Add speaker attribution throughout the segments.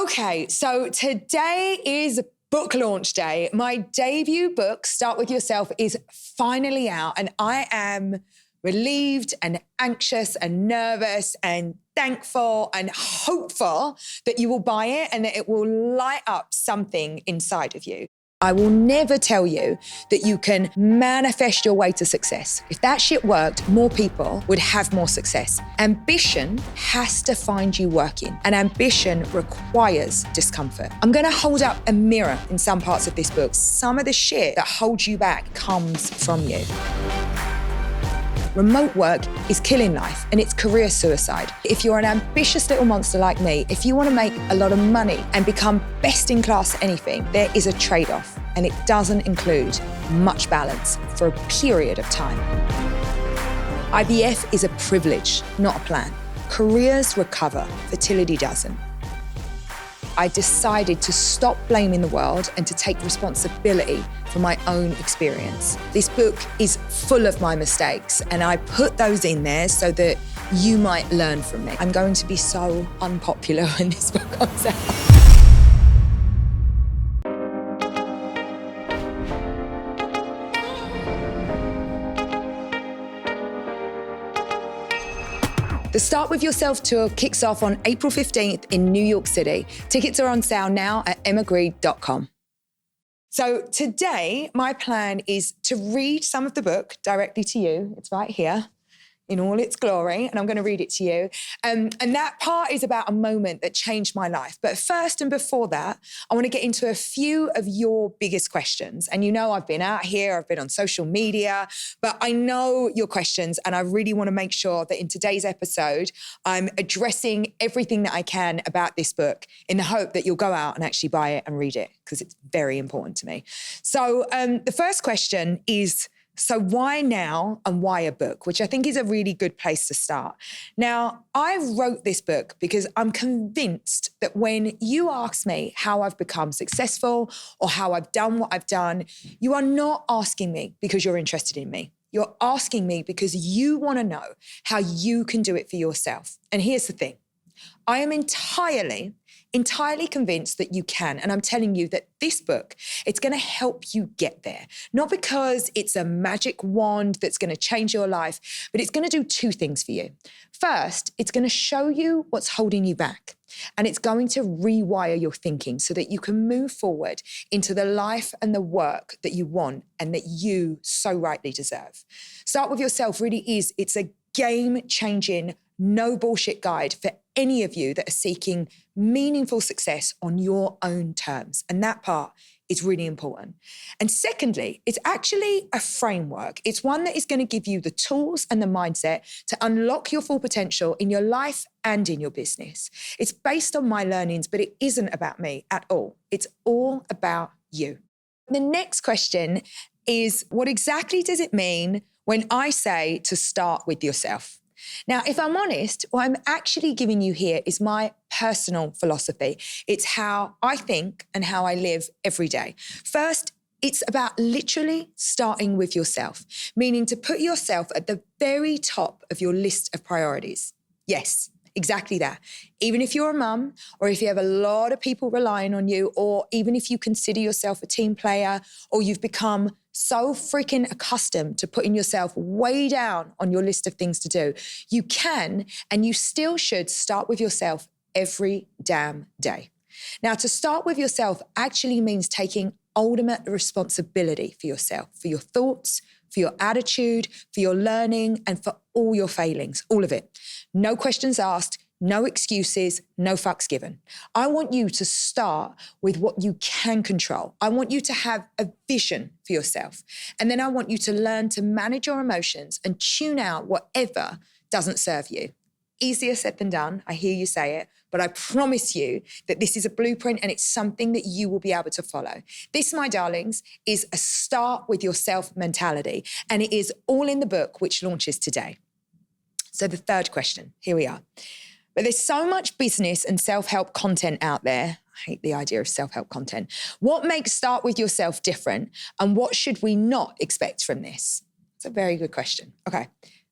Speaker 1: Okay, so today is book launch day. My debut book, Start With Yourself, is finally out, and I am relieved and anxious and nervous and thankful and hopeful that you will buy it and that it will light up something inside of you. I will never tell you that you can manifest your way to success. If that shit worked, more people would have more success. Ambition has to find you working, and ambition requires discomfort. I'm gonna hold up a mirror in some parts of this book. Some of the shit that holds you back comes from you. Remote work is killing life, and it's career suicide. If you're an ambitious little monster like me, if you want to make a lot of money and become best in class at anything, there is a trade-off, and it doesn't include much balance for a period of time. IVF is a privilege, not a plan. Careers recover, fertility doesn't. I decided to stop blaming the world and to take responsibility for my own experience. This book is full of my mistakes, and I put those in there so that you might learn from me. I'm going to be so unpopular when this book comes out. The Start With Yourself tour kicks off on April 15th in New York City. Tickets are on sale now at emmagrede.com. So today, my plan is to read some of the book directly to you. It's right here in all its glory, and I'm going to read it to you. And that part is about a moment that changed my life. But first and before that, I want to get into a few of your biggest questions. And you know I've been out here, I've been on social media, but I know your questions, and I really want to make sure that in today's episode, I'm addressing everything that I can about this book in the hope that you'll go out and actually buy it and read it, because it's very important to me. So the first question is, so why now and why a book? Which I think is a really good place to start. Now, I wrote this book because I'm convinced that when you ask me how I've become successful or how I've done what I've done, you are not asking me because you're interested in me. You're asking me because you want to know how you can do it for yourself. And here's the thing. I am entirely convinced that you can. And I'm telling you that this book, it's going to help you get there. Not because it's a magic wand that's going to change your life, but it's going to do two things for you. First, it's going to show you what's holding you back. And it's going to rewire your thinking so that you can move forward into the life and the work that you want and that you so rightly deserve. Start With Yourself really is, it's a game-changing, no bullshit guide for any of you that are seeking meaningful success on your own terms. And that part is really important. And secondly, it's actually a framework. It's one that is going to give you the tools and the mindset to unlock your full potential in your life and in your business. It's based on my learnings, but it isn't about me at all. It's all about you. The next question is, what exactly does it mean when I say to start with yourself? Now, if I'm honest, what I'm actually giving you here is my personal philosophy. It's how I think and how I live every day. First, it's about literally starting with yourself, meaning to put yourself at the very top of your list of priorities. Yes, exactly that. Even if you're a mum, or if you have a lot of people relying on you, or even if you consider yourself a team player, or you've become so freaking accustomed to putting yourself way down on your list of things to do, you can and you still should start with yourself every damn day. Now, to start with yourself actually means taking ultimate responsibility for yourself, for your thoughts, for your attitude, for your learning, and for all your failings, all of it. No questions asked, no excuses, no fucks given. I want you to start with what you can control. I want you to have a vision for yourself. And then I want you to learn to manage your emotions and tune out whatever doesn't serve you. Easier said than done, I hear you say it, but I promise you that this is a blueprint and it's something that you will be able to follow. This, my darlings, is a start with yourself mentality, and it is all in the book, which launches today. So the third question, here we are. But there's so much business and self-help content out there. I hate the idea of self-help content. What makes Start With Yourself different, and what should we not expect from this? It's a very good question. Okay,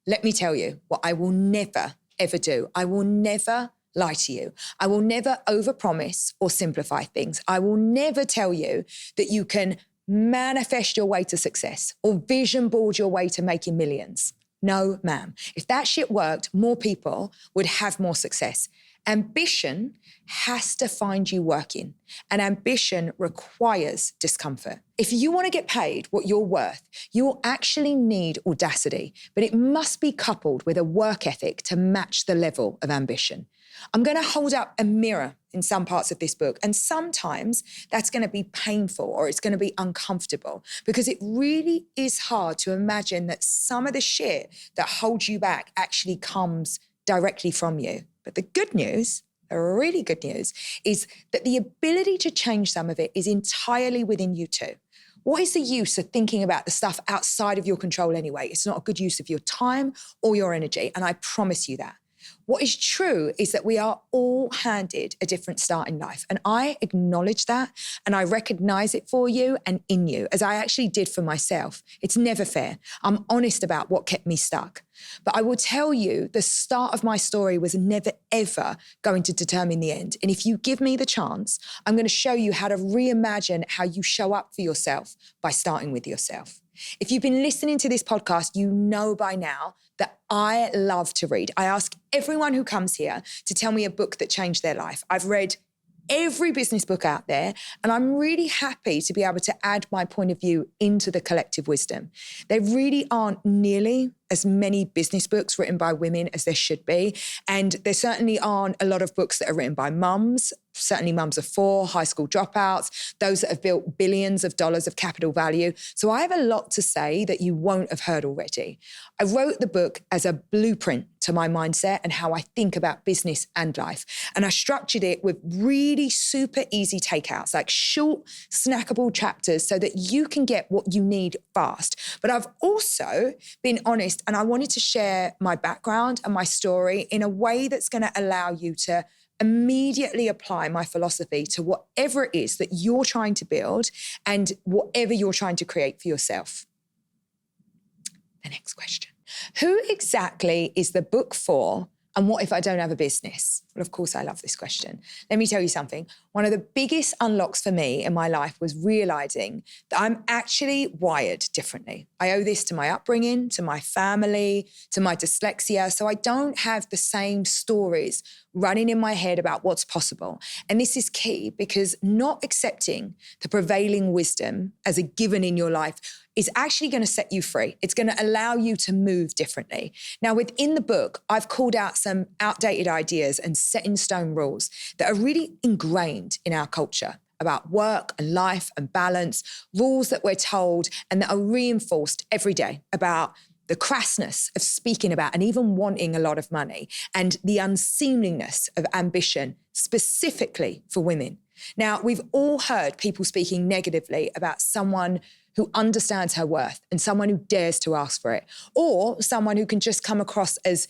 Speaker 1: let me tell you what I will never, ever do. I will never lie to you. I will never overpromise or simplify things. I will never tell you that you can manifest your way to success or vision board your way to making millions. No, ma'am. If that shit worked, more people would have more success. Ambition has to find you working, and ambition requires discomfort. If you want to get paid what you're worth, you will actually need audacity, but it must be coupled with a work ethic to match the level of ambition. I'm going to hold up a mirror in some parts of this book, and sometimes that's going to be painful or it's going to be uncomfortable because it really is hard to imagine that some of the shit that holds you back actually comes directly from you. But the good news, the really good news, is that the ability to change some of it is entirely within you too. What is the use of thinking about the stuff outside of your control anyway? It's not a good use of your time or your energy, and I promise you that. What is true is that we are all handed a different start in life. And I acknowledge that and I recognize it for you and in you, as I actually did for myself. It's never fair. I'm honest about what kept me stuck. But I will tell you, the start of my story was never, ever going to determine the end. And if you give me the chance, I'm going to show you how to reimagine how you show up for yourself by starting with yourself. If you've been listening to this podcast, you know by now that I love to read. I ask everyone who comes here to tell me a book that changed their life. I've read every business book out there, and I'm really happy to be able to add my point of view into the collective wisdom. There really aren't nearly as many business books written by women as there should be, and there certainly aren't a lot of books that are written by mums, certainly mums of four, high school dropouts, those that have built billions of dollars of capital value. So I have a lot to say that you won't have heard already. I wrote the book as a blueprint to my mindset and how I think about business and life. And I structured it with really super easy takeouts, like short, snackable chapters so that you can get what you need fast. But I've also been honest, and I wanted to share my background and my story in a way that's going to allow you to immediately apply my philosophy to whatever it is that you're trying to build and whatever you're trying to create for yourself. The next question. Who exactly is the book for, and what if I don't have a business? Well, of course, I love this question. Let me tell you something. One of the biggest unlocks for me in my life was realizing that I'm actually wired differently. I owe this to my upbringing, to my family, to my dyslexia. So I don't have the same stories running in my head about what's possible. And this is key because not accepting the prevailing wisdom as a given in your life is actually going to set you free. It's going to allow you to move differently. Now, within the book, I've called out some outdated ideas and set in stone rules that are really ingrained in our culture about work and life and balance, rules that we're told and that are reinforced every day about the crassness of speaking about and even wanting a lot of money and the unseemliness of ambition, specifically for women. Now, we've all heard people speaking negatively about someone who understands her worth and someone who dares to ask for it, or someone who can just come across as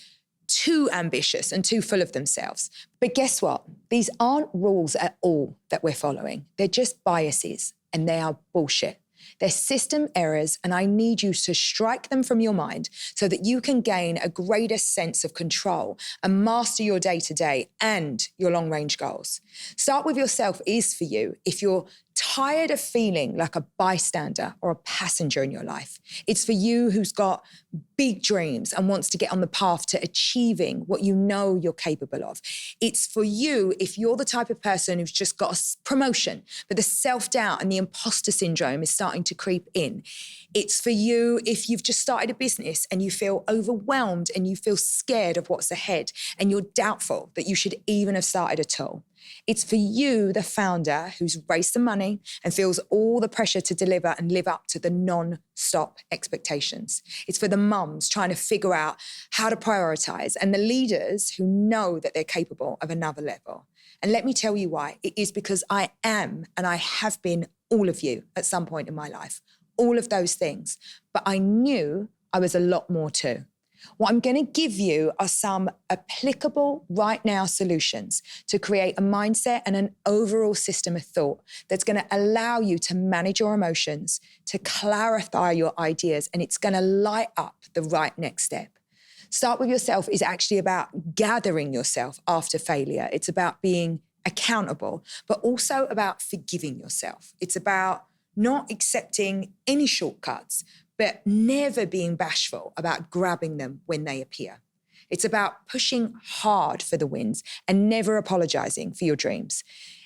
Speaker 1: too ambitious and too full of themselves. But guess what? These aren't rules at all that we're following. They're just biases, and they are bullshit. They're system errors, and I need you to strike them from your mind so that you can gain a greater sense of control and master your day-to-day and your long-range goals. Start with yourself is for you if you're tired of feeling like a bystander or a passenger in your life. It's for you who's got big dreams and wants to get on the path to achieving what you know you're capable of. It's for you if you're the type of person who's just got a promotion, but the self-doubt and the imposter syndrome is starting to creep in. It's for you if you've just started a business and you feel overwhelmed and you feel scared of what's ahead and you're doubtful that you should even have started at all. It's for you, the founder, who's raised the money and feels all the pressure to deliver and live up to the non-stop expectations. It's for the mums trying to figure out how to prioritize and the leaders who know that they're capable of another level. And let me tell you why. It is because I am and I have been all of you at some point in my life, all of those things. But I knew I was a lot more too. What I'm going to give you are some applicable right now solutions to create a mindset and an overall system of thought that's going to allow you to manage your emotions, to clarify your ideas, and it's going to light up the right next step. Start with yourself is actually about gathering yourself after failure. It's about being accountable, but also about forgiving yourself. It's about not accepting any shortcuts, but never being bashful about grabbing them when they appear. It's about pushing hard for the wins and never apologizing for your dreams.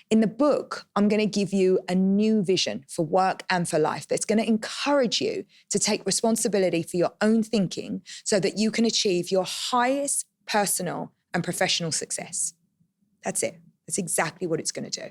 Speaker 1: In the book, I'm going to give you a new vision for work and for life that's going to encourage you to take responsibility for your own thinking so that you can achieve your highest personal and professional success. That's it. That's exactly what it's going to do.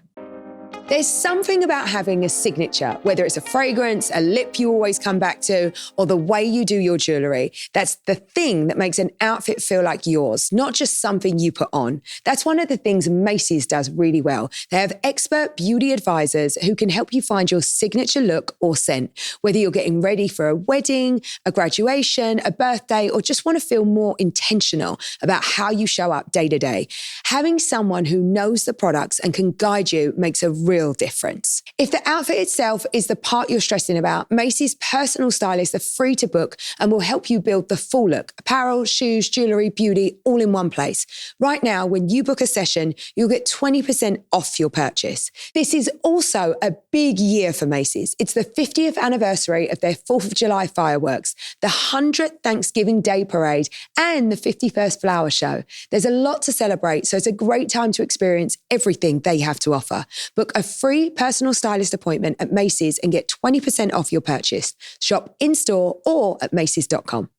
Speaker 1: There's something about having a signature, whether it's a fragrance, a lip you always come back to, or the way you do your jewelry. That's the thing that makes an outfit feel like yours, not just something you put on. That's one of the things Macy's does really well. They have expert beauty advisors who can help you find your signature look or scent, whether you're getting ready for a wedding, a graduation, a birthday, or just want to feel more intentional about how you show up day to day. Having someone who knows the products and can guide you makes a real difference. If the outfit itself is the part you're stressing about, Macy's personal stylists are free to book and will help you build the full look: apparel, shoes, jewelry, beauty, all in one place. Right now, when you book a session, you'll get 20% off your purchase. This is also a big year for Macy's. It's the 50th anniversary of their 4th of July fireworks, the 100th Thanksgiving Day parade, and the 51st flower show. There's a lot to celebrate, so it's a great time to experience everything they have to offer. Book a free personal stylist appointment at Macy's and get 20% off your purchase. Shop in-store or at macys.com.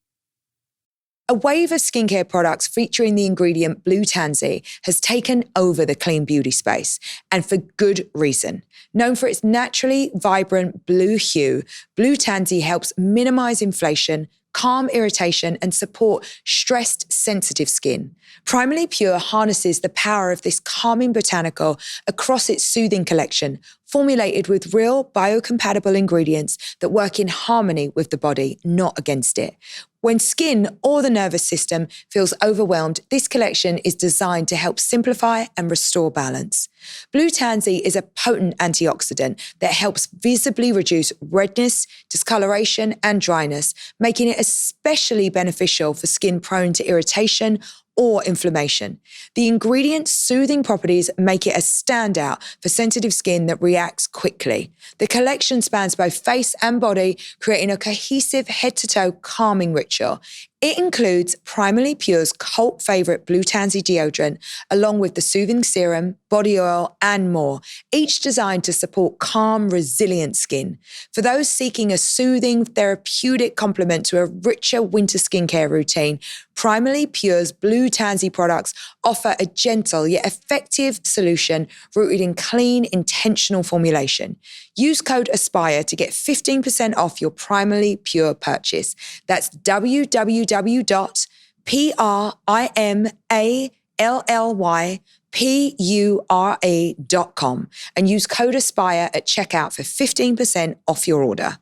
Speaker 1: A wave of skincare products featuring the ingredient blue tansy has taken over the clean beauty space, and for good reason. Known for its naturally vibrant blue hue, blue tansy helps minimize inflammation, calm irritation, and support stressed, sensitive skin. Primarily Pure harnesses the power of this calming botanical across its soothing collection, formulated with real biocompatible ingredients that work in harmony with the body, not against it. When skin or the nervous system feels overwhelmed, this collection is designed to help simplify and restore balance. Blue tansy is a potent antioxidant that helps visibly reduce redness, discoloration, and dryness, making it especially beneficial for skin prone to irritation or inflammation. The ingredient's soothing properties make it a standout for sensitive skin that reacts quickly. The collection spans both face and body, creating a cohesive head-to-toe calming ritual. It includes Primarily Pure's cult favorite Blue Tansy deodorant, along with the soothing serum, body oil, and more, each designed to support calm, resilient skin. For those seeking a soothing, therapeutic complement to a richer winter skincare routine, Primarily Pure's Blue Tansy products offer a gentle yet effective solution rooted in clean, intentional formulation. Use code ASPIRE to get 15% off your Primarily Pure purchase. That's www.PRIMALLYPURE.com and use code ASPIRE at checkout for 15% off your order.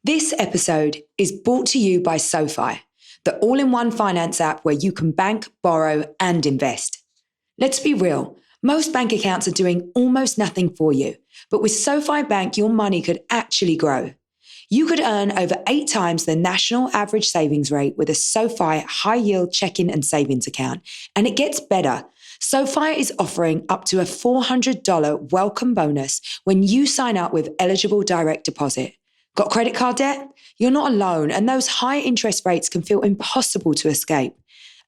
Speaker 1: This episode is brought to you by SoFi, the all-in-one finance app where you can bank, borrow, and invest. Let's be real, most bank accounts are doing almost nothing for you, but with SoFi Bank, your money could actually grow. You could earn over 8 times the national average savings rate with a SoFi high-yield checking and savings account. And it gets better. SoFi is offering up to a $400 welcome bonus when you sign up with eligible direct deposit. Got credit card debt? You're not alone, and those high interest rates can feel impossible to escape.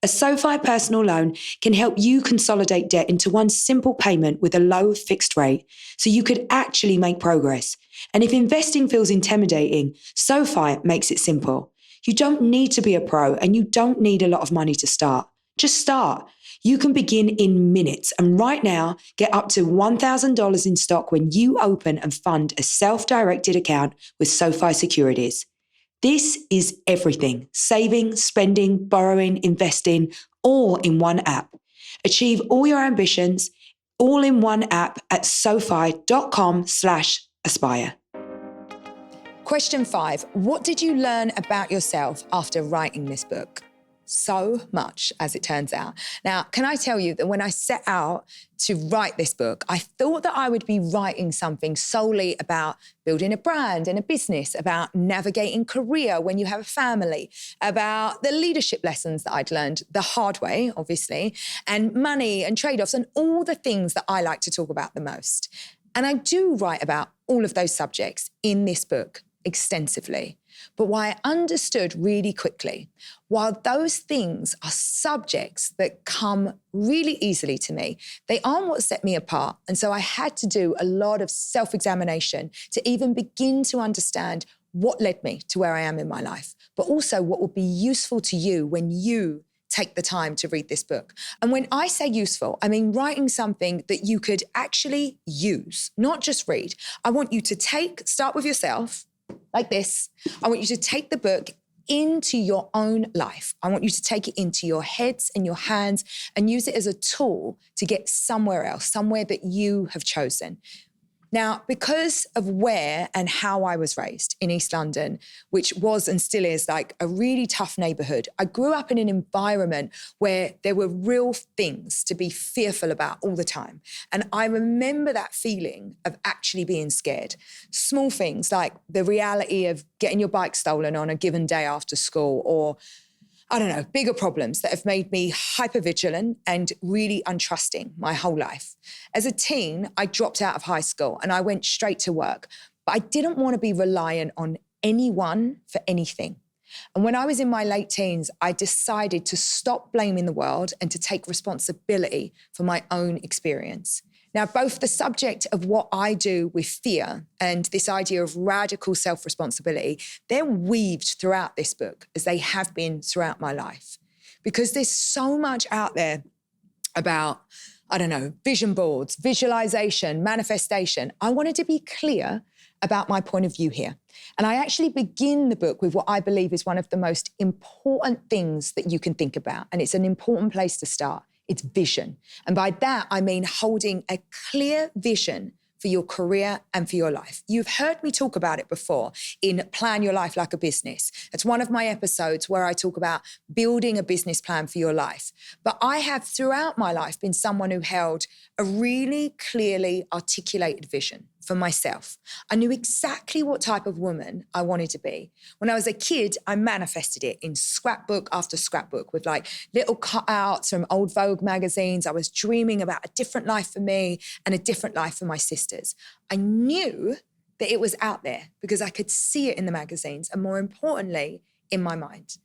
Speaker 1: A SoFi personal loan can help you consolidate debt into one simple payment with a low fixed rate, so you could actually make progress. And if investing feels intimidating, SoFi makes it simple. You don't need to be a pro, and you don't need a lot of money to start. Just start. You can begin in minutes, and right now, get up to $1,000 in stock when you open and fund a self-directed account with SoFi Securities. This is everything: saving, spending, borrowing, investing, all in one app. Achieve all your ambitions, all in one app at sofi.com/aspire. Question 5. What did you learn about yourself after writing this book? so much, as it turns out. Now, can I tell you that when I set out to write this book, I thought that I would be writing something solely about building a brand and a business, about navigating career when you have a family, about the leadership lessons that I'd learned the hard way, obviously, and money and trade-offs and all the things that I like to talk about the most. And I do write about all of those subjects in this book extensively. But what I understood really quickly, while those things are subjects that come really easily to me, they aren't what set me apart. And so I had to do a lot of self-examination to even begin to understand what led me to where I am in my life, but also what will be useful to you when you take the time to read this book. And when I say useful, I mean writing something that you could actually use, not just read. I want you to start with yourself, like this. I want you to take the book into your own life. I want you to take it into your heads and your hands and use it as a tool to get somewhere else, somewhere that you have chosen. Now, because of where and how I was raised in East London, which was and still is like a really tough neighborhood, I grew up in an environment where there were real things to be fearful about all the time. And I remember that feeling of actually being scared. Small things like the reality of getting your bike stolen on a given day after school, or I don't know, bigger problems that have made me hypervigilant and really untrusting my whole life. As a teen, I dropped out of high school and I went straight to work, but I didn't want to be reliant on anyone for anything. And when I was in my late teens, I decided to stop blaming the world and to take responsibility for my own experience. Now, both the subject of what I do with fear and this idea of radical self-responsibility, they're weaved throughout this book as they have been throughout my life. Because there's so much out there about, I don't know, vision boards, visualization, manifestation. I wanted to be clear about my point of view here. And I actually begin the book with what I believe is one of the most important things that you can think about. And it's an important place to start. It's vision. And by that, I mean holding a clear vision for your career and for your life. You've heard me talk about it before in Plan Your Life Like a Business. It's one of my episodes where I talk about building a business plan for your life. But I have throughout my life been someone who held a really clearly articulated vision for myself. I knew exactly what type of woman I wanted to be. When I was a kid, I manifested it in scrapbook after scrapbook with like little cutouts from old Vogue magazines. I was dreaming about a different life for me and a different life for my sisters. I knew that it was out there because I could see it in the magazines and more importantly, in my mind.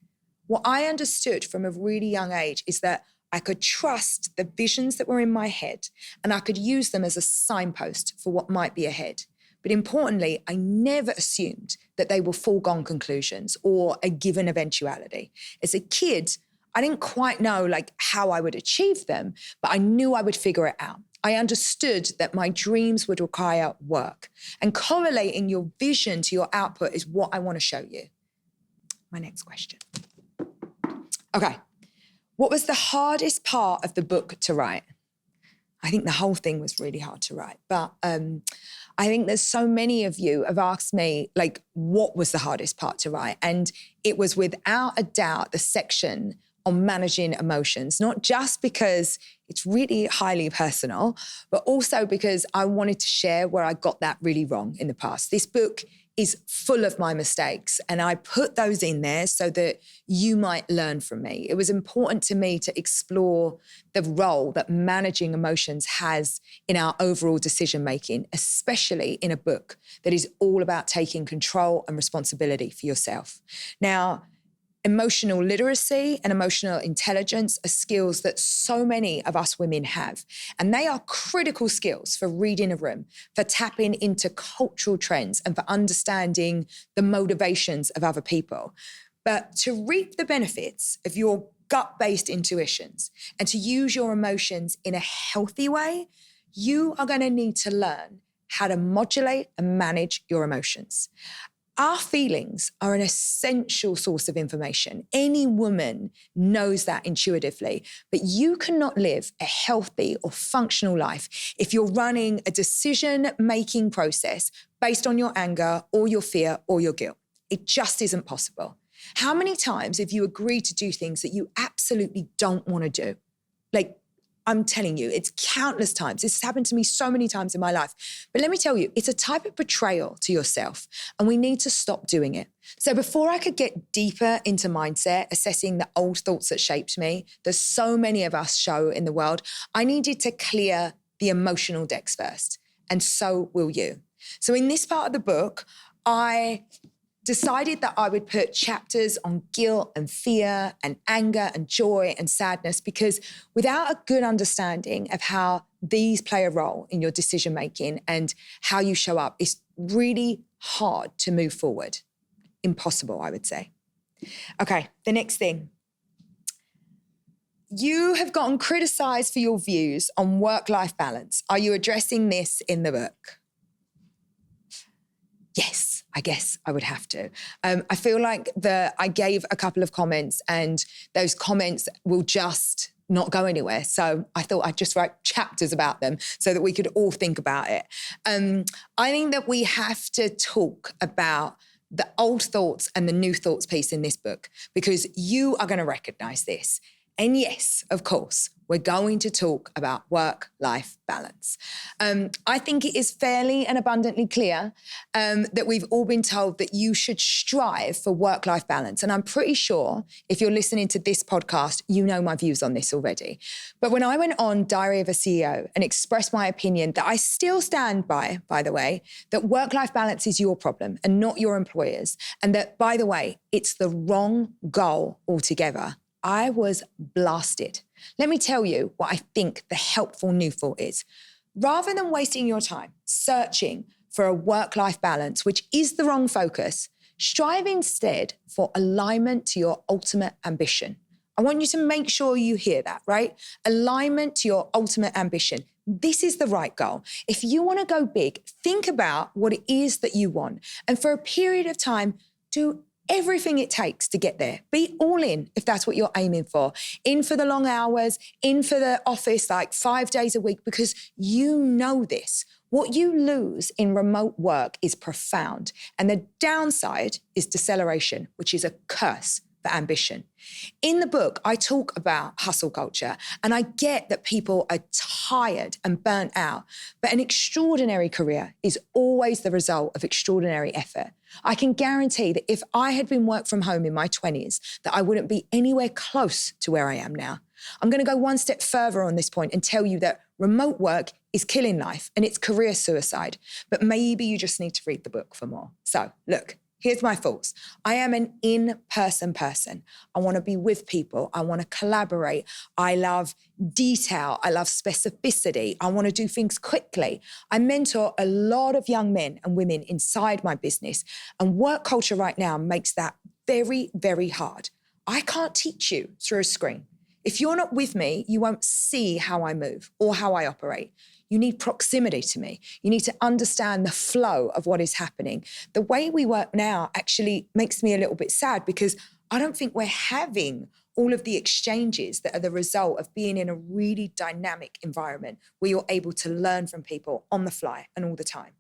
Speaker 1: What I understood from a really young age is that I could trust the visions that were in my head and I could use them as a signpost for what might be ahead. But importantly, I never assumed that they were foregone conclusions or a given eventuality. As a kid, I didn't quite know like how I would achieve them, but I knew I would figure it out. I understood that my dreams would require work, and correlating your vision to your output is what I want to show you. My next question. Okay. What was the hardest part of the book to write? I think the whole thing was really hard to write, but I think there's so many of you have asked me, like, what was the hardest part to write? And it was without a doubt the section on managing emotions, not just because it's really highly personal, but also because I wanted to share where I got that really wrong in the past. This book is full of my mistakes, and I put those in there so that you might learn from me. It was important to me to explore the role that managing emotions has in our overall decision-making, especially in a book that is all about taking control and responsibility for yourself. Now, emotional literacy and emotional intelligence are skills that so many of us women have. And they are critical skills for reading a room, for tapping into cultural trends, and for understanding the motivations of other people. But to reap the benefits of your gut-based intuitions and to use your emotions in a healthy way, you are going to need to learn how to modulate and manage your emotions. Our feelings are an essential source of information. Any woman knows that intuitively, but you cannot live a healthy or functional life if you're running a decision-making process based on your anger or your fear or your guilt. It just isn't possible. How many times have you agreed to do things that you absolutely don't want to do? Like, I'm telling you, it's countless times. This has happened to me so many times in my life. But let me tell you, it's a type of betrayal to yourself, and we need to stop doing it. So before I could get deeper into mindset, assessing the old thoughts that shaped me, there's so many of us show in the world, I needed to clear the emotional decks first, and so will you. So in this part of the book, I decided that I would put chapters on guilt and fear and anger and joy and sadness, because without a good understanding of how these play a role in your decision-making and how you show up, it's really hard to move forward. Impossible, I would say. Okay, the next thing. You have gotten criticized for your views on work-life balance. Are you addressing this in the book? Yes, I guess I would have to. I feel like I gave a couple of comments, and those comments will just not go anywhere. So I thought I'd just write chapters about them so that we could all think about it. I think that we have to talk about the old thoughts and the new thoughts piece in this book, because you are going to recognize this. And yes, of course, we're going to talk about work-life balance. I think it is fairly and abundantly clear that we've all been told that you should strive for work-life balance. And I'm pretty sure if you're listening to this podcast, you know my views on this already. But when I went on Diary of a CEO and expressed my opinion that I still stand by the way, that work-life balance is your problem and not your employer's, and that, by the way, it's the wrong goal altogether, I was blasted. Let me tell you what I think the helpful new thought is. Rather than wasting your time searching for a work-life balance, which is the wrong focus, strive instead for alignment to your ultimate ambition. I want you to make sure you hear that, right? Alignment to your ultimate ambition. This is the right goal. If you want to go big, think about what it is that you want. And for a period of time, do everything it takes to get there. Be all in if that's what you're aiming for. In for the long hours, in for the office like 5 days a week, because you know this. What you lose in remote work is profound. And the downside is deceleration, which is a curse for ambition. In the book, I talk about hustle culture, and I get that people are tired and burnt out, but an extraordinary career is always the result of extraordinary effort. I can guarantee that if I had been work from home in my 20s, that I wouldn't be anywhere close to where I am now. I'm going to go one step further on this point and tell you that remote work is killing life and it's career suicide, but maybe you just need to read the book for more. So look, here's my thoughts. I am an in-person person. I want to be with people. I want to collaborate. I love detail. I love specificity. I want to do things quickly. I mentor a lot of young men and women inside my business, and work culture right now makes that very, very hard. I can't teach you through a screen. If you're not with me, you won't see how I move or how I operate. You need proximity to me. You need to understand the flow of what is happening. The way we work now actually makes me a little bit sad, because I don't think we're having all of the exchanges that are the result of being in a really dynamic environment where you're able to learn from people on the fly and all the time.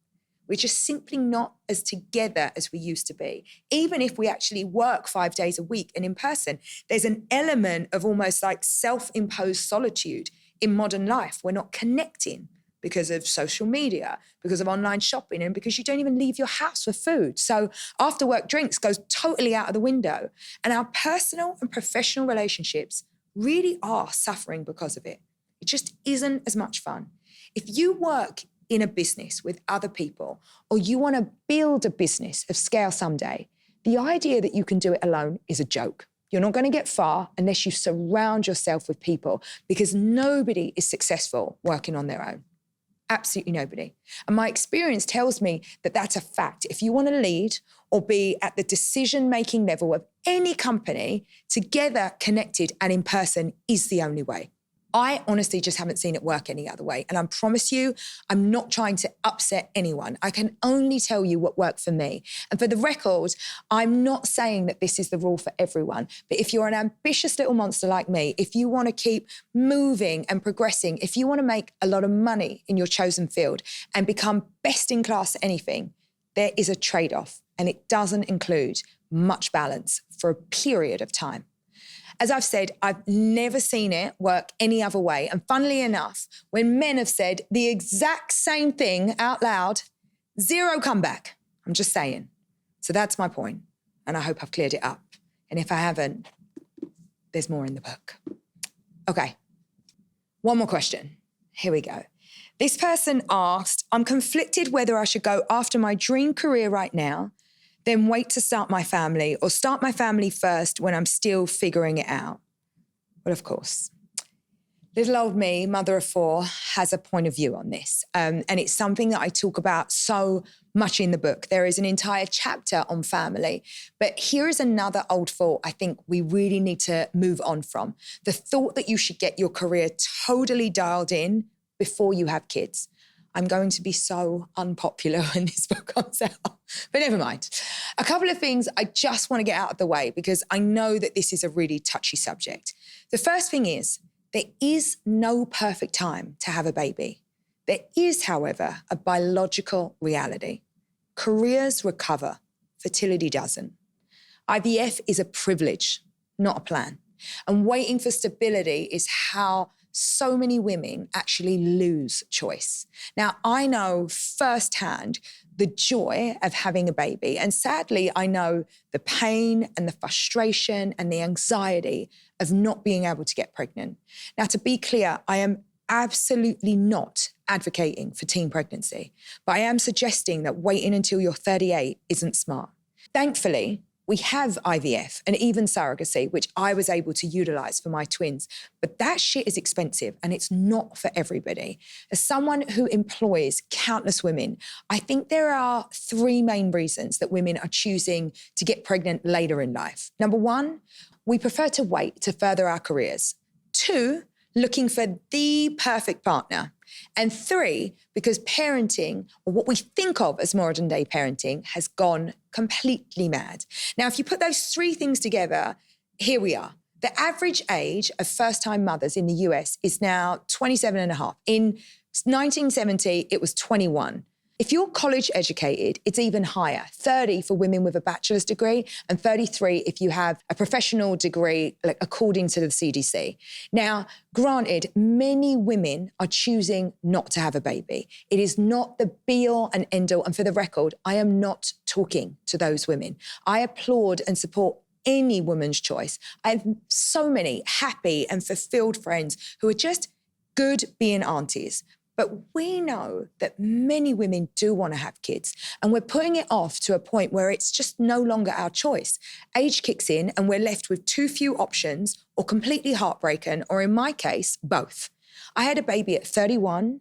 Speaker 1: We're just simply not as together as we used to be. Even if we actually work 5 days a week and in person, there's an element of almost like self-imposed solitude in modern life. We're not connecting because of social media, because of online shopping, and because you don't even leave your house for food. So after work drinks goes totally out of the window. And our personal and professional relationships really are suffering because of it. It just isn't as much fun. If you work in a business with other people, or you want to build a business of scale someday, the idea that you can do it alone is a joke. You're not going to get far unless you surround yourself with people, because nobody is successful working on their own. Absolutely nobody. And my experience tells me that that's a fact. If you want to lead or be at the decision-making level of any company, together, connected, and in person is the only way. I honestly just haven't seen it work any other way. And I promise you, I'm not trying to upset anyone. I can only tell you what worked for me. And for the record, I'm not saying that this is the rule for everyone. But if you're an ambitious little monster like me, if you want to keep moving and progressing, if you want to make a lot of money in your chosen field and become best in class at anything, there is a trade-off. And it doesn't include much balance for a period of time. As I've said, I've never seen it work any other way. And funnily enough, when men have said the exact same thing out loud, zero comeback. I'm just saying. So that's my point. And I hope I've cleared it up. And if I haven't, there's more in the book. Okay. One more question. Here we go. This person asked, I'm conflicted whether I should go after my dream career right now, then wait to start my family, or start my family first when I'm still figuring it out. Well, of course, little old me, mother of four, has a point of view on this. And it's something that I talk about so much in the book. There is an entire chapter on family. But here is another old thought I think we really need to move on from. The thought that you should get your career totally dialed in before you have kids. I'm going to be so unpopular when this book comes out, but never mind. A couple of things I just want to get out of the way because I know that this is a really touchy subject. The first thing is, there is no perfect time to have a baby. There is, however, a biological reality. Careers recover, fertility doesn't. IVF is a privilege, not a plan. And waiting for stability is how so many women actually lose choice. Now, I know firsthand the joy of having a baby. And sadly, I know the pain and the frustration and the anxiety of not being able to get pregnant. Now, to be clear, I am absolutely not advocating for teen pregnancy, but I am suggesting that waiting until you're 38 isn't smart. Thankfully, we have IVF and even surrogacy, which I was able to utilize for my twins. But that shit is expensive and it's not for everybody. As someone who employs countless women, I think there are three main reasons that women are choosing to get pregnant later in life. Number one, we prefer to wait to further our careers. Two, looking for the perfect partner. And three, because parenting, or what we think of as modern day parenting, has gone completely mad. Now, if you put those three things together, here we are. The average age of first-time mothers in the US is now 27 and a half. In 1970, it was 21. If you're college educated, it's even higher, 30 for women with a bachelor's degree and 33 if you have a professional degree, like according to the CDC. Now, granted, many women are choosing not to have a baby. It is not the be-all and end-all. And for the record, I am not talking to those women. I applaud and support any woman's choice. I have so many happy and fulfilled friends who are just good being aunties. But we know that many women do want to have kids, and we're putting it off to a point where it's just no longer our choice. Age kicks in and we're left with too few options, or completely heartbroken, or in my case, both. I had a baby at 31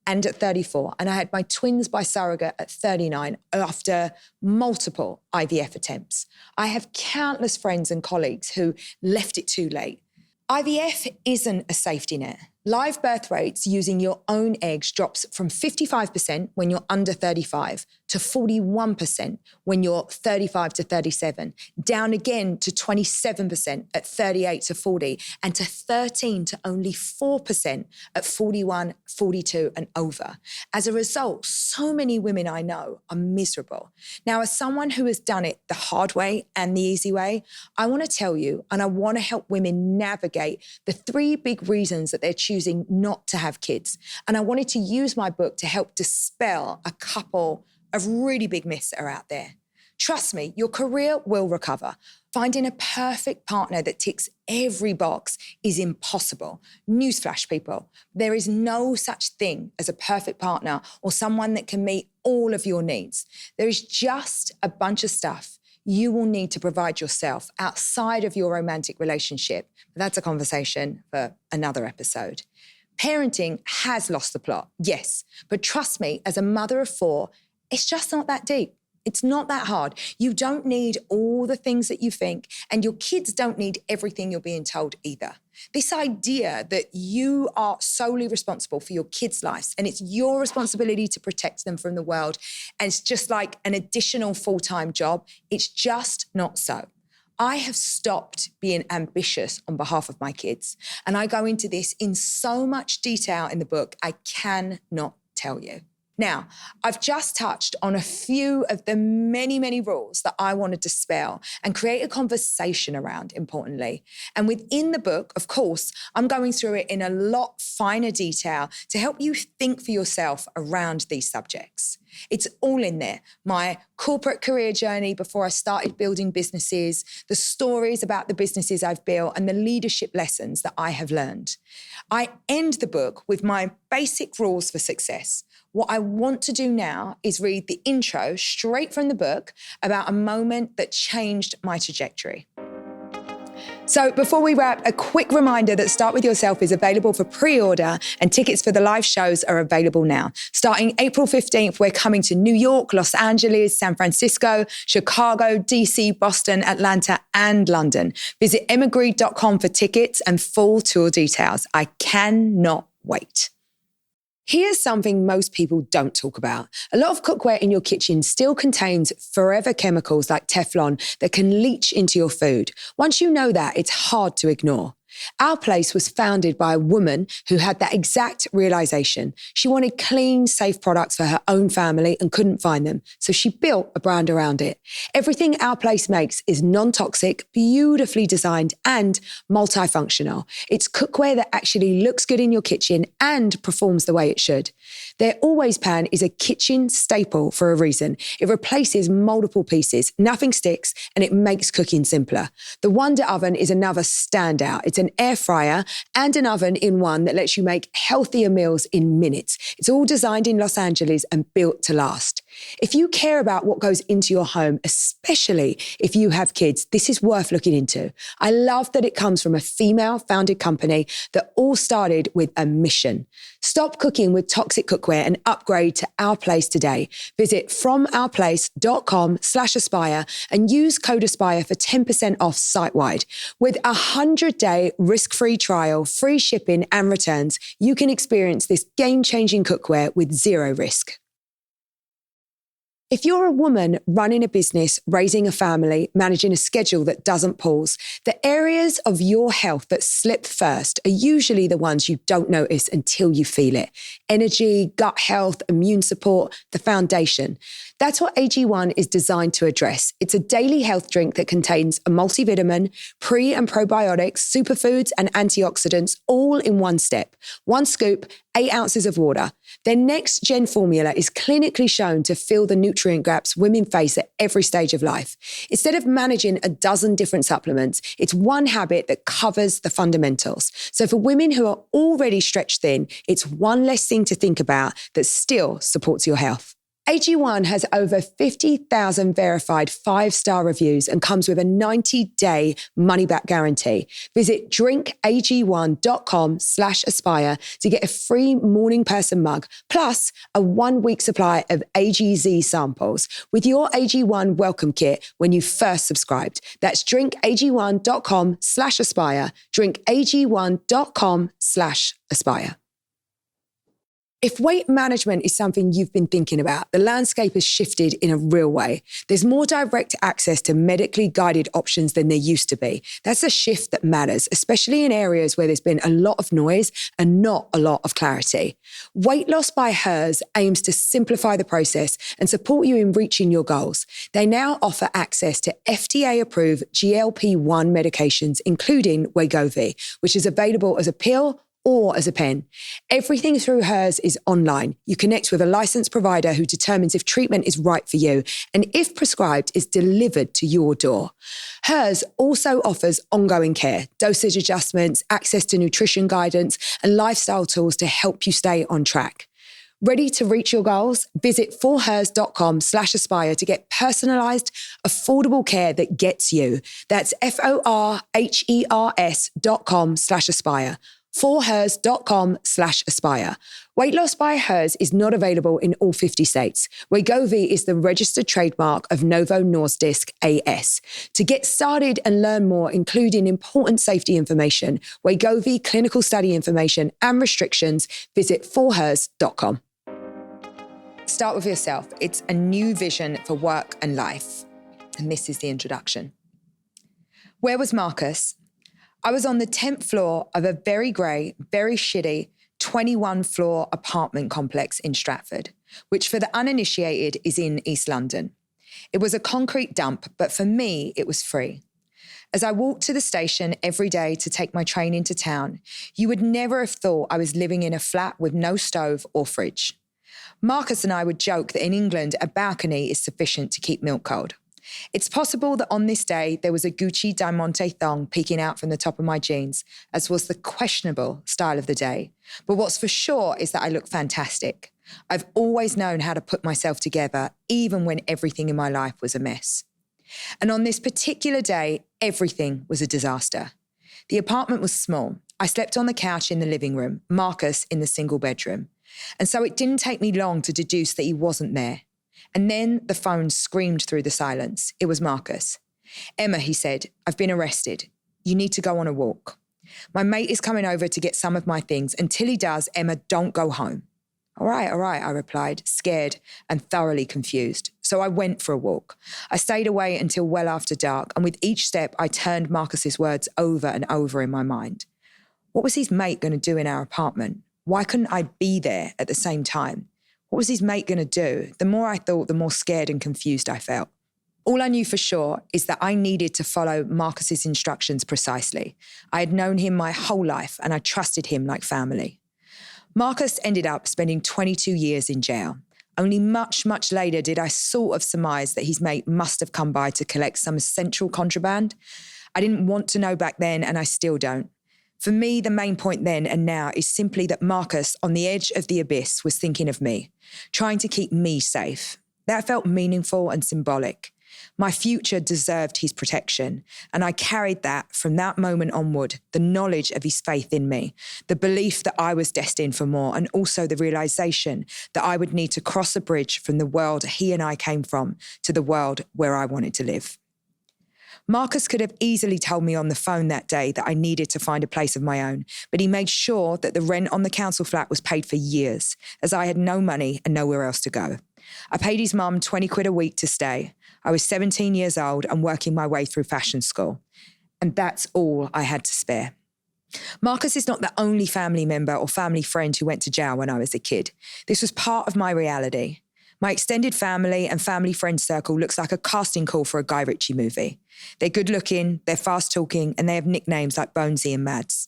Speaker 1: and at 34, and I had my twins by surrogate at 39 after multiple IVF attempts. I have countless friends and colleagues who left it too late. IVF isn't a safety net. Live birth rates using your own eggs drops from 55% when you're under 35 to 41% when you're 35 to 37, down again to 27% at 38 to 40, and to 13 to only 4% at 41, 42 and over. As a result, so many women I know are miserable. Now, as someone who has done it the hard way and the easy way, I want to tell you, and I want to help women navigate the three big reasons that they're choosing not to have kids. And I wanted to use my book to help dispel a couple of really big myths that are out there. Trust me, your career will recover. Finding a perfect partner that ticks every box is impossible. Newsflash, people. There is no such thing as a perfect partner or someone that can meet all of your needs. There is just a bunch of stuff you will need to provide yourself outside of your romantic relationship. But that's a conversation for another episode. Parenting has lost the plot, yes. But trust me, as a mother of four, it's just not that deep. It's not that hard. You don't need all the things that you think, and your kids don't need everything you're being told either. This idea that you are solely responsible for your kids' lives and it's your responsibility to protect them from the world, and it's just like an additional full-time job, it's just not so. I have stopped being ambitious on behalf of my kids, and I go into this in so much detail in the book, I cannot tell you. Now, I've just touched on a few of the many, many rules that I want to dispel and create a conversation around, importantly. And within the book, of course, I'm going through it in a lot finer detail to help you think for yourself around these subjects. It's all in there. My corporate career journey before I started building businesses, the stories about the businesses I've built, and the leadership lessons that I have learned. I end the book with my basic rules for success. What I want to do now is read the intro straight from the book about a moment that changed my trajectory. So before we wrap, a quick reminder that Start With Yourself is available for pre-order and tickets for the live shows are available now. Starting April 15th, we're coming to New York, Los Angeles, San Francisco, Chicago, DC, Boston, Atlanta, and London. Visit emmagrede.com for tickets and full tour details. I cannot wait. Here's something most people don't talk about. A lot of cookware in your kitchen still contains forever chemicals like Teflon that can leach into your food. Once you know that, it's hard to ignore. Our Place was founded by a woman who had that exact realization. She wanted clean, safe products for her own family and couldn't find them, so she built a brand around it. Everything Our Place makes is non-toxic, beautifully designed, and multifunctional. It's cookware that actually looks good in your kitchen and performs the way it should. Their Always Pan is a kitchen staple for a reason. It replaces multiple pieces, nothing sticks, and it makes cooking simpler. The Wonder Oven is another standout. It's an air fryer and an oven in one that lets you make healthier meals in minutes. It's all designed in Los Angeles and built to last. If you care about what goes into your home, especially if you have kids, this is worth looking into. I love that it comes from a female-founded company that all started with a mission. Stop cooking with toxic cookware and upgrade to Our Place today. Visit FromOurPlace.com/Aspire and use code Aspire for 10% off site-wide. With a 100-day risk-free trial, free shipping and returns, you can experience this game-changing cookware with zero risk. If you're a woman running a business, raising a family, managing a schedule that doesn't pause, the areas of your health that slip first are usually the ones you don't notice until you feel it. Energy, gut health, immune support, the foundation. That's what AG1 is designed to address. It's a daily health drink that contains a multivitamin, pre- and probiotics, superfoods, and antioxidants all in one step. One scoop, 8 ounces of water. Their next gen formula is clinically shown to fill the nutrient gaps women face at every stage of life. Instead of managing a dozen different supplements, it's one habit that covers the fundamentals. So for women who are already stretched thin, it's one less thing to think about that still supports your health. AG1 has over 50,000 verified 5-star reviews and comes with a 90-day money-back guarantee. Visit drinkag1.com/Aspire to get a free morning person mug, plus a 1-week supply of AGZ samples with your AG1 welcome kit when you first subscribed. That's drinkag1.com/Aspire, drinkag1.com/Aspire. If weight management is something you've been thinking about, the landscape has shifted in a real way. There's more direct access to medically guided options than there used to be. That's a shift that matters, especially in areas where there's been a lot of noise and not a lot of clarity. Weight Loss by Hers aims to simplify the process and support you in reaching your goals. They now offer access to FDA-approved GLP-1 medications, including Wegovy, which is available as a pill or as a pen. Everything through Hers is online. You connect with a licensed provider who determines if treatment is right for you, and if prescribed, is delivered to your door. Hers also offers ongoing care, dosage adjustments, access to nutrition guidance, and lifestyle tools to help you stay on track. Ready to reach your goals? Visit forhers.com/Aspire to get personalized, affordable care that gets you. That's forhers.com/Aspire. forhers.com/Aspire. Weight Loss by Hers is not available in all 50 states. Wegovy is the registered trademark of Novo Nordisk AS. To get started and learn more, including important safety information, Wegovy clinical study information, and restrictions, visit forhers.com. Start with yourself. It's a new vision for work and life. And this is the introduction. Where was Marcus? I was on the 10th floor of a very grey, very shitty 21-floor apartment complex in Stratford. which for the uninitiated is in East London. It was a concrete dump, but for me, it was free. As I walked to the station every day to take my train into town, you would never have thought I was living in a flat with no stove or fridge. Marcus and I would joke that in England, a balcony is sufficient to keep milk cold. It's possible that on this day, there was a Gucci Diamante thong peeking out from the top of my jeans, as was the questionable style of the day. But what's for sure is that I look fantastic. I've always known how to put myself together, even when everything in my life was a mess. And on this particular day, everything was a disaster. The apartment was small. I slept on the couch in the living room, Marcus in the single bedroom. And so it didn't take me long to deduce that he wasn't there. And then the phone screamed through the silence. It was Marcus. "Emma," he said, "I've been arrested. You need to go on a walk. My mate is coming over to get some of my things. Until he does, Emma, don't go home." All right, I replied, scared and thoroughly confused. So I went for a walk. I stayed away until well after dark, and with each step, I turned Marcus's words over and over in my mind. What was his mate going to do in our apartment? Why couldn't I be there at the same time? What was his mate going to do? The more I thought, the more scared and confused I felt. All I knew for sure is that I needed to follow Marcus's instructions precisely. I had known him my whole life, and I trusted him like family. Marcus ended up spending 22 years in jail. Only much, much later did I sort of surmise that his mate must have come by to collect some essential contraband. I didn't want to know back then, and I still don't. For me, the main point then and now is simply that Marcus, on the edge of the abyss, was thinking of me, trying to keep me safe. That felt meaningful and symbolic. My future deserved his protection, and I carried that from that moment onward, the knowledge of his faith in me, the belief that I was destined for more, and also the realization that I would need to cross a bridge from the world he and I came from to the world where I wanted to live. Marcus could have easily told me on the phone that day that I needed to find a place of my own, but he made sure that the rent on the council flat was paid for years, as I had no money and nowhere else to go. I paid his mum 20 quid a week to stay. I was 17 years old and working my way through fashion school. And that's all I had to spare. Marcus is not the only family member or family friend who went to jail when I was a kid. This was part of my reality. My extended family and family friend circle looks like a casting call for a Guy Ritchie movie. They're good looking, they're fast talking, and they have nicknames like Bonesy and Mads.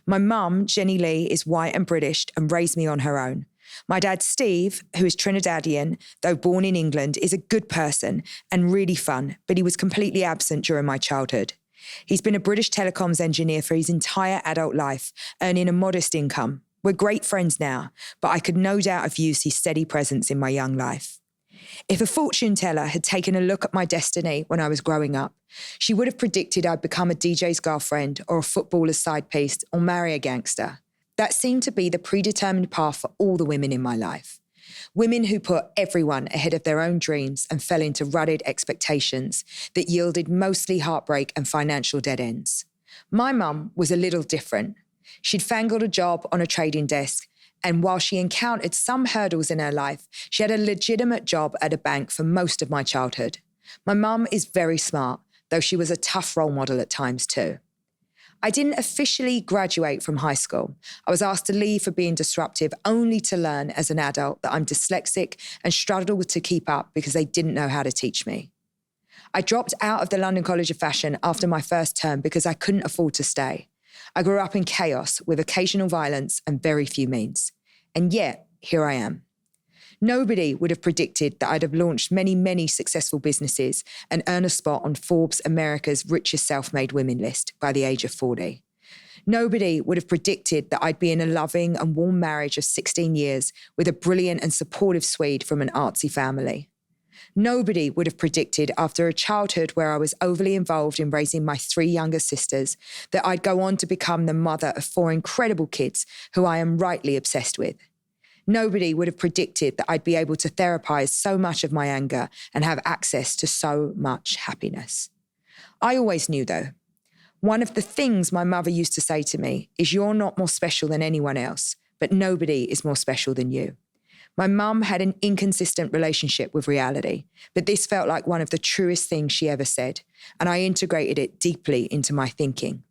Speaker 1: My mum, Jenny Lee, is white and British and raised me on her own. My dad, Steve, who is Trinidadian, though born in England, is a good person and really fun, but he was completely absent during my childhood. He's been a British telecoms engineer for his entire adult life, earning a modest income. We're great friends now, but I could no doubt have used his steady presence in my young life. If a fortune teller had taken a look at my destiny when I was growing up, she would have predicted I'd become a DJ's girlfriend or a footballer's side piece or marry a gangster. That seemed to be the predetermined path for all the women in my life. Women who put everyone ahead of their own dreams and fell into rutted expectations that yielded mostly heartbreak and financial dead ends. My mum was a little different. She'd fangled a job on a trading desk, and while she encountered some hurdles in her life, she had a legitimate job at a bank for most of my childhood. My mum is very smart, though she was a tough role model at times too. I didn't officially graduate from high school. I was asked to leave for being disruptive, only to learn as an adult that I'm dyslexic and struggled to keep up because they didn't know how to teach me. I dropped out of the London College of Fashion after my first term because I couldn't afford to stay. I grew up in chaos with occasional violence and very few means. And yet, here I am. Nobody would have predicted that I'd have launched many, many successful businesses and earn a spot on Forbes America's Richest Self-Made Women list by the age of 40. Nobody would have predicted that I'd be in a loving and warm marriage of 16 years with a brilliant and supportive Swede from an artsy family. Nobody would have predicted after a childhood where I was overly involved in raising my 3 younger sisters that I'd go on to become the mother of 4 incredible kids who I am rightly obsessed with. Nobody would have predicted that I'd be able to therapize so much of my anger and have access to so much happiness. I always knew, though. One of the things my mother used to say to me is, "You're not more special than anyone else, but nobody is more special than you." My mum had an inconsistent relationship with reality, but this felt like one of the truest things she ever said, and I integrated it deeply into my thinking.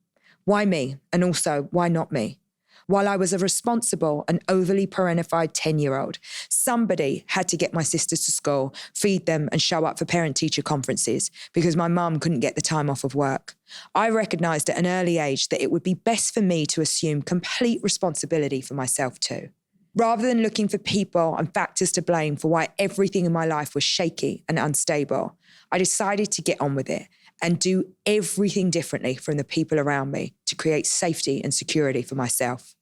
Speaker 1: Why me? And also, why not me? While I was a responsible and overly parentified 10-year-old, somebody had to get my sisters to school, feed them, and show up for parent-teacher conferences because my mum couldn't get the time off of work. I recognised at an early age that it would be best for me to assume complete responsibility for myself too. Rather than looking for people and factors to blame for why everything in my life was shaky and unstable, I decided to get on with it and do everything differently from the people around me to create safety and security for myself.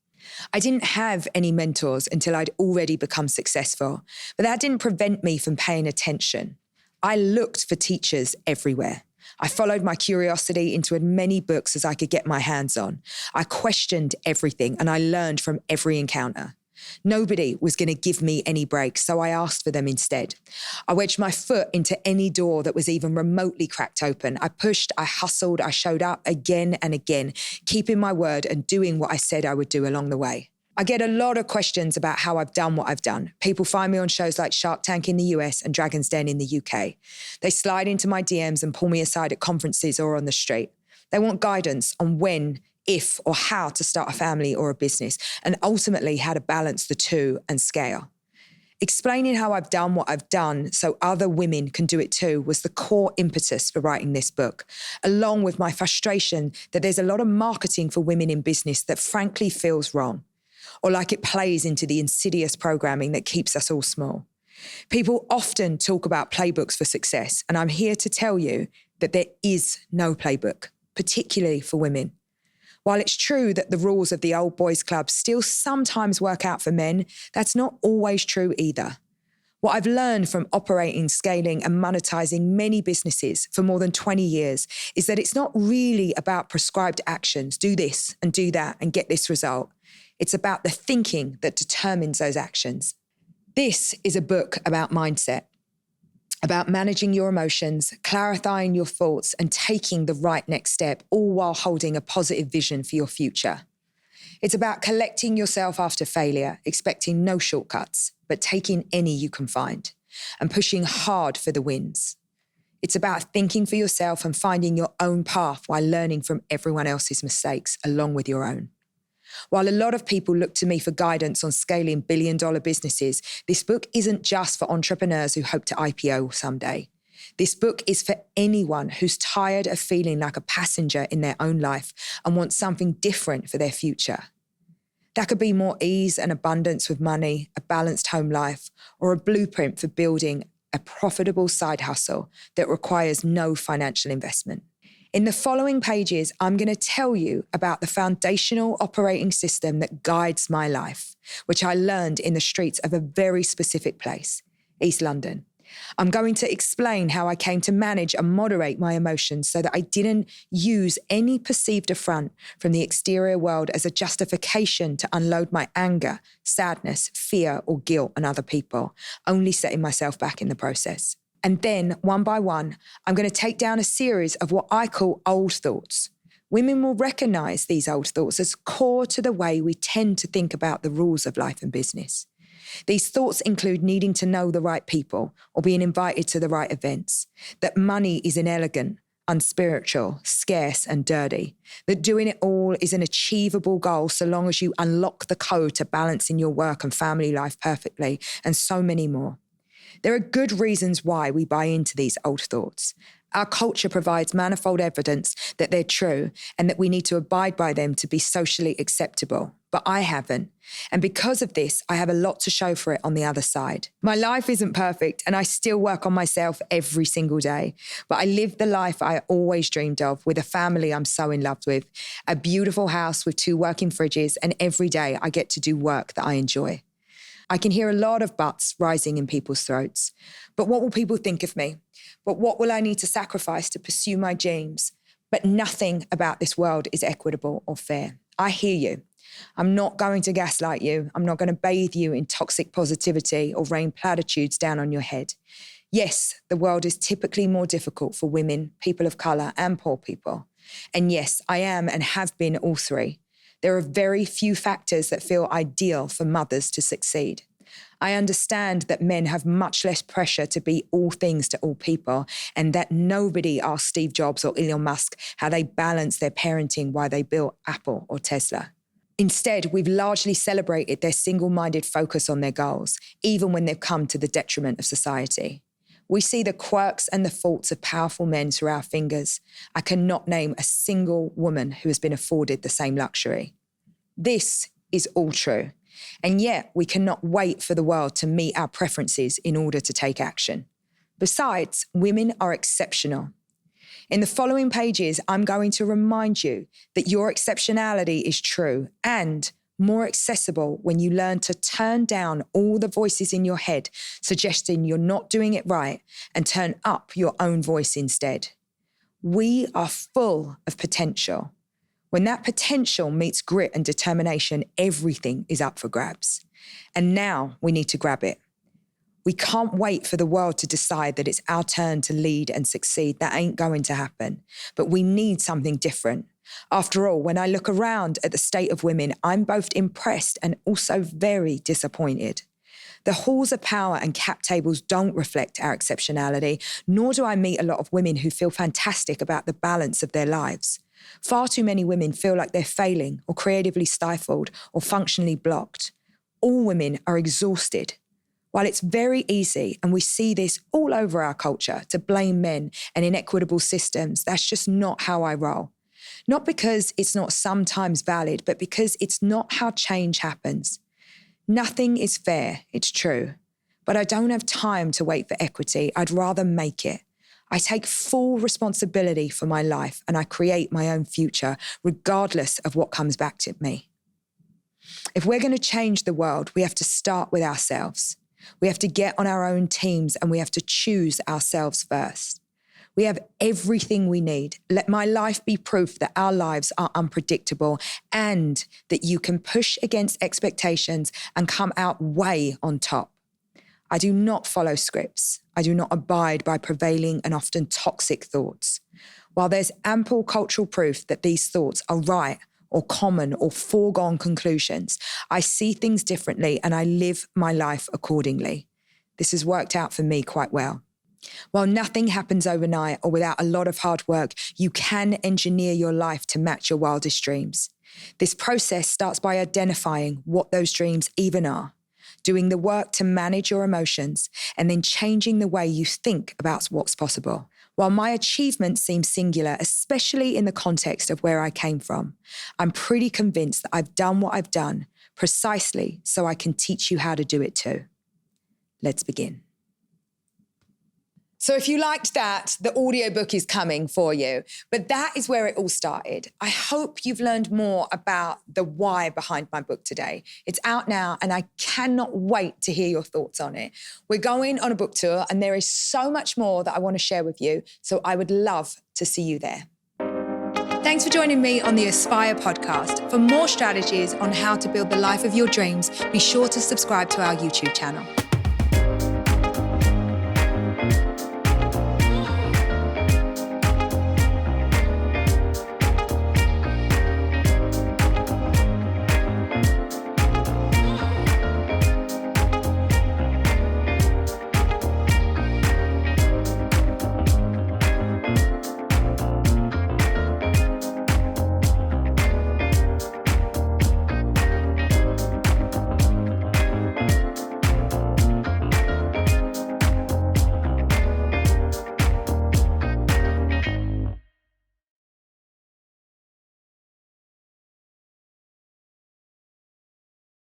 Speaker 1: I didn't have any mentors until I'd already become successful, but that didn't prevent me from paying attention. I looked for teachers everywhere. I followed my curiosity into as many books as I could get my hands on. I questioned everything and I learned from every encounter. Nobody was going to give me any breaks, so I asked for them instead. I wedged my foot into any door that was even remotely cracked open. I pushed, I hustled, I showed up again and again, keeping my word and doing what I said I would do along the way. I get a lot of questions about how I've done what I've done. People find me on shows like Shark Tank in the US and Dragon's Den in the UK. They slide into my DMs and pull me aside at conferences or on the street. They want guidance on when, if, or how to start a family or a business, and ultimately how to balance the two and scale. Explaining how I've done what I've done so other women can do it too was the core impetus for writing this book, along with my frustration that there's a lot of marketing for women in business that frankly feels wrong, or like it plays into the insidious programming that keeps us all small. People often talk about playbooks for success, and I'm here to tell you that there is no playbook, particularly for women. While it's true that the rules of the old boys club still sometimes work out for men, that's not always true either. What I've learned from operating, scaling, and monetizing many businesses for more than 20 years is that it's not really about prescribed actions, do this and do that and get this result. It's about the thinking that determines those actions. This is a book about mindset, about managing your emotions, clarifying your thoughts, and taking the right next step, all while holding a positive vision for your future. It's about collecting yourself after failure, expecting no shortcuts, but taking any you can find, and pushing hard for the wins. It's about thinking for yourself and finding your own path while learning from everyone else's mistakes along with your own. While a lot of people look to me for guidance on scaling billion-dollar businesses, this book isn't just for entrepreneurs who hope to IPO someday. This book is for anyone who's tired of feeling like a passenger in their own life and wants something different for their future. That could be more ease and abundance with money, a balanced home life, or a blueprint for building a profitable side hustle that requires no financial investment. In the following pages, I'm going to tell you about the foundational operating system that guides my life, which I learned in the streets of a very specific place, East London. I'm going to explain how I came to manage and moderate my emotions so that I didn't use any perceived affront from the exterior world as a justification to unload my anger, sadness, fear, or guilt on other people, only setting myself back in the process. And then, one by one, I'm going to take down a series of what I call old thoughts. Women will recognize these old thoughts as core to the way we tend to think about the rules of life and business. These thoughts include needing to know the right people or being invited to the right events, that money is inelegant, unspiritual, scarce, and dirty, that doing it all is an achievable goal so long as you unlock the code to balancing your work and family life perfectly, and so many more. There are good reasons why we buy into these old thoughts. Our culture provides manifold evidence that they're true and that we need to abide by them to be socially acceptable. But I haven't. And because of this, I have a lot to show for it on the other side. My life isn't perfect and I still work on myself every single day. But I live the life I always dreamed of with a family I'm so in love with, a beautiful house with 2 working fridges, and every day I get to do work that I enjoy. I can hear a lot of buts rising in people's throats. But what will people think of me? But what will I need to sacrifice to pursue my dreams? But nothing about this world is equitable or fair. I hear you. I'm not going to gaslight you. I'm not going to bathe you in toxic positivity or rain platitudes down on your head. Yes, the world is typically more difficult for women, people of colour, and poor people. And yes, I am and have been all three. There are very few factors that feel ideal for mothers to succeed. I understand that men have much less pressure to be all things to all people, and that nobody asked Steve Jobs or Elon Musk how they balanced their parenting while they built Apple or Tesla. Instead, we've largely celebrated their single-minded focus on their goals, even when they've come to the detriment of society. We see the quirks and the faults of powerful men through our fingers. I cannot name a single woman who has been afforded the same luxury. This is all true. And yet we cannot wait for the world to meet our preferences in order to take action. Besides, women are exceptional. In the following pages, I'm going to remind you that your exceptionality is true and more accessible when you learn to turn down all the voices in your head suggesting you're not doing it right and turn up your own voice instead. We are full of potential. When that potential meets grit and determination, everything is up for grabs. And now we need to grab it. We can't wait for the world to decide that it's our turn to lead and succeed. That ain't going to happen. But we need something different. After all, when I look around at the state of women, I'm both impressed and also very disappointed. The halls of power and cap tables don't reflect our exceptionality, nor do I meet a lot of women who feel fantastic about the balance of their lives. Far too many women feel like they're failing or creatively stifled or functionally blocked. All women are exhausted. While it's very easy, and we see this all over our culture, to blame men and inequitable systems, that's just not how I roll. Not because it's not sometimes valid, but because it's not how change happens. Nothing is fair, it's true. But I don't have time to wait for equity. I'd rather make it. I take full responsibility for my life and I create my own future, regardless of what comes back to me. If we're going to change the world, we have to start with ourselves. We have to get on our own teams and we have to choose ourselves first. We have everything we need. Let my life be proof that our lives are unpredictable and that you can push against expectations and come out way on top. I do not follow scripts. I do not abide by prevailing and often toxic thoughts. While there's ample cultural proof that these thoughts are right or common or foregone conclusions, I see things differently and I live my life accordingly. This has worked out for me quite well. While nothing happens overnight or without a lot of hard work, you can engineer your life to match your wildest dreams. This process starts by identifying what those dreams even are, doing the work to manage your emotions, and then changing the way you think about what's possible. While my achievements seem singular, especially in the context of where I came from, I'm pretty convinced that I've done what I've done precisely so I can teach you how to do it too. Let's begin. So if you liked that, the audiobook is coming for you. But that is where it all started. I hope you've learned more about the why behind my book today. It's out now and I cannot wait to hear your thoughts on it. We're going on a book tour and there is so much more that I want to share with you. So I would love to see you there. Thanks for joining me on the Aspire podcast. For more strategies on how to build the life of your dreams, be sure to subscribe to our YouTube channel.